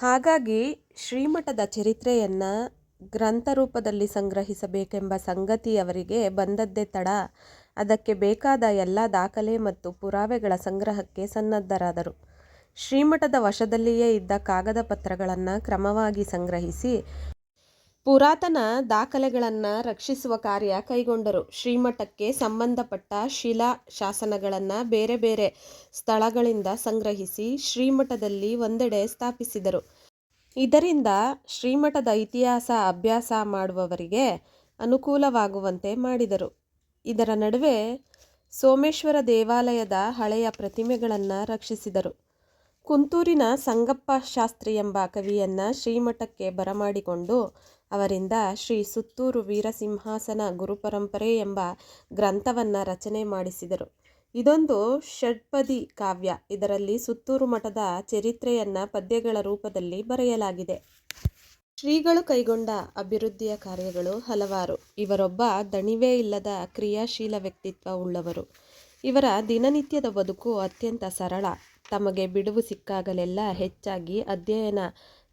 ಹಾಗಾಗಿ ಶ್ರೀಮಠದ ಚರಿತ್ರೆಯನ್ನು ಗ್ರಂಥರೂಪದಲ್ಲಿ ಸಂಗ್ರಹಿಸಬೇಕೆಂಬ ಸಂಗತಿ ಅವರಿಗೆ ಬಂದದ್ದೇ ತಡ. ಅದಕ್ಕೆ ಬೇಕಾದ ಎಲ್ಲ ದಾಖಲೆ ಮತ್ತು ಪುರಾವೆಗಳ ಸಂಗ್ರಹಕ್ಕೆ ಸನ್ನದ್ಧರಾದರು. ಶ್ರೀಮಠದ ವಶದಲ್ಲಿಯೇ ಇದ್ದ ಕಾಗದ ಪತ್ರಗಳನ್ನು ಕ್ರಮವಾಗಿ ಸಂಗ್ರಹಿಸಿ ಪುರಾತನ ದಾಖಲೆಗಳನ್ನು ರಕ್ಷಿಸುವ ಕಾರ್ಯ ಕೈಗೊಂಡರು. ಶ್ರೀಮಠಕ್ಕೆ ಸಂಬಂಧಪಟ್ಟ ಶಿಲಾ ಶಾಸನಗಳನ್ನು ಬೇರೆ ಬೇರೆ ಸ್ಥಳಗಳಿಂದ ಸಂಗ್ರಹಿಸಿ ಶ್ರೀಮಠದಲ್ಲಿ ಒಂದೆಡೆ ಸ್ಥಾಪಿಸಿದರು. ಇದರಿಂದ ಶ್ರೀಮಠದ ಇತಿಹಾಸ ಅಭ್ಯಾಸ ಮಾಡುವವರಿಗೆ ಅನುಕೂಲವಾಗುವಂತೆ ಮಾಡಿದರು. ಇದರ ನಡುವೆ ಸೋಮೇಶ್ವರ ದೇವಾಲಯದ ಹಳೆಯ ಪ್ರತಿಮೆಗಳನ್ನು ರಕ್ಷಿಸಿದರು. ಕುಂತೂರಿನ ಸಂಗಪ್ಪ ಶಾಸ್ತ್ರಿ ಎಂಬ ಕವಿಯನ್ನು ಶ್ರೀಮಠಕ್ಕೆ ಬರಮಾಡಿಕೊಂಡು ಅವರಿಂದ ಶ್ರೀ ಸುತ್ತೂರು ವೀರಸಿಂಹಾಸನ ಗುರುಪರಂಪರೆ ಎಂಬ ಗ್ರಂಥವನ್ನು ರಚನೆ ಮಾಡಿಸಿದರು. ಇದೊಂದು ಷಡ್ಪದಿ ಕಾವ್ಯ. ಇದರಲ್ಲಿ ಸುತ್ತೂರು ಮಠದ ಚರಿತ್ರೆಯನ್ನು ಪದ್ಯಗಳ ರೂಪದಲ್ಲಿ ಬರೆಯಲಾಗಿದೆ. ಶ್ರೀಗಳು ಕೈಗೊಂಡ ಅಭಿವೃದ್ಧಿಯ ಕಾರ್ಯಗಳು ಹಲವಾರು. ಇವರೊಬ್ಬ ದಣಿವೇ ಇಲ್ಲದ ಕ್ರಿಯಾಶೀಲ ವ್ಯಕ್ತಿತ್ವ ಉಳ್ಳವರು. ಇವರ ದಿನನಿತ್ಯದ ಬದುಕು ಅತ್ಯಂತ ಸರಳ. ತಮಗೆ ಬಿಡುವು ಸಿಕ್ಕಾಗಲೆಲ್ಲ ಹೆಚ್ಚಾಗಿ ಅಧ್ಯಯನ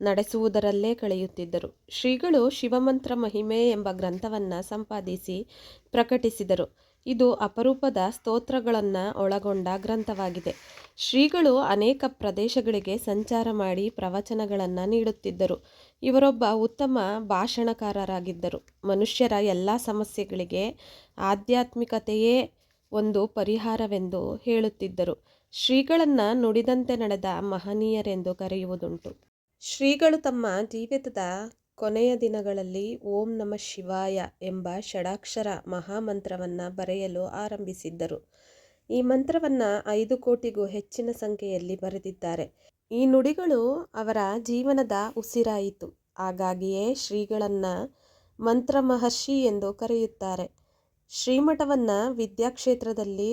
ನಡೆಸುವುದರಲ್ಲೇ ಕಳೆಯುತ್ತಿದ್ದರು. ಶ್ರೀಗಳು ಶಿವಮಂತ್ರ ಮಹಿಮೆ ಎಂಬ ಗ್ರಂಥವನ್ನು ಸಂಪಾದಿಸಿ ಪ್ರಕಟಿಸಿದರು. ಇದು ಅಪರೂಪದ ಸ್ತೋತ್ರಗಳನ್ನು ಒಳಗೊಂಡ ಗ್ರಂಥವಾಗಿದೆ. ಶ್ರೀಗಳು ಅನೇಕ ಪ್ರದೇಶಗಳಿಗೆ ಸಂಚಾರ ಮಾಡಿ ಪ್ರವಚನಗಳನ್ನು ನೀಡುತ್ತಿದ್ದರು. ಇವರೊಬ್ಬ ಉತ್ತಮ ಭಾಷಣಕಾರರಾಗಿದ್ದರು. ಮನುಷ್ಯರ ಎಲ್ಲ ಸಮಸ್ಯೆಗಳಿಗೆ ಆಧ್ಯಾತ್ಮಿಕತೆಯೇ ಒಂದು ಪರಿಹಾರವೆಂದು ಹೇಳುತ್ತಿದ್ದರು. ಶ್ರೀಗಳನ್ನು ನುಡಿದಂತೆ ನಡೆದ ಮಹನೀಯರೆಂದು ಕರೆಯುವುದುಂಟು. ಶ್ರೀಗಳು ತಮ್ಮ ಜೀವಿತದ ಕೊನೆಯ ದಿನಗಳಲ್ಲಿ ಓಂ ನಮಃ ಶಿವಾಯ ಎಂಬ ಷಡಾಕ್ಷರ ಮಹಾಮಂತ್ರವನ್ನು ಬರೆಯಲು ಆರಂಭಿಸಿದ್ದರು. ಈ ಮಂತ್ರವನ್ನು 5 ಕೋಟಿಗೂ ಹೆಚ್ಚಿನ ಸಂಖ್ಯೆಯಲ್ಲಿ ಬರೆದಿದ್ದಾರೆ. ಈ ನುಡಿಗಳು ಅವರ ಜೀವನದ ಉಸಿರಾಯಿತು. ಹಾಗಾಗಿಯೇ ಶ್ರೀಗಳನ್ನು ಮಂತ್ರಮಹರ್ಷಿ ಎಂದು ಕರೆಯುತ್ತಾರೆ. ಶ್ರೀಮಠವನ್ನು ವಿದ್ಯಾಕ್ಷೇತ್ರದಲ್ಲಿ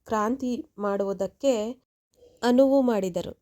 ಕ್ರಾಂತಿ ಮಾಡುವುದಕ್ಕೆ ಅನುವು ಮಾಡಿದರು.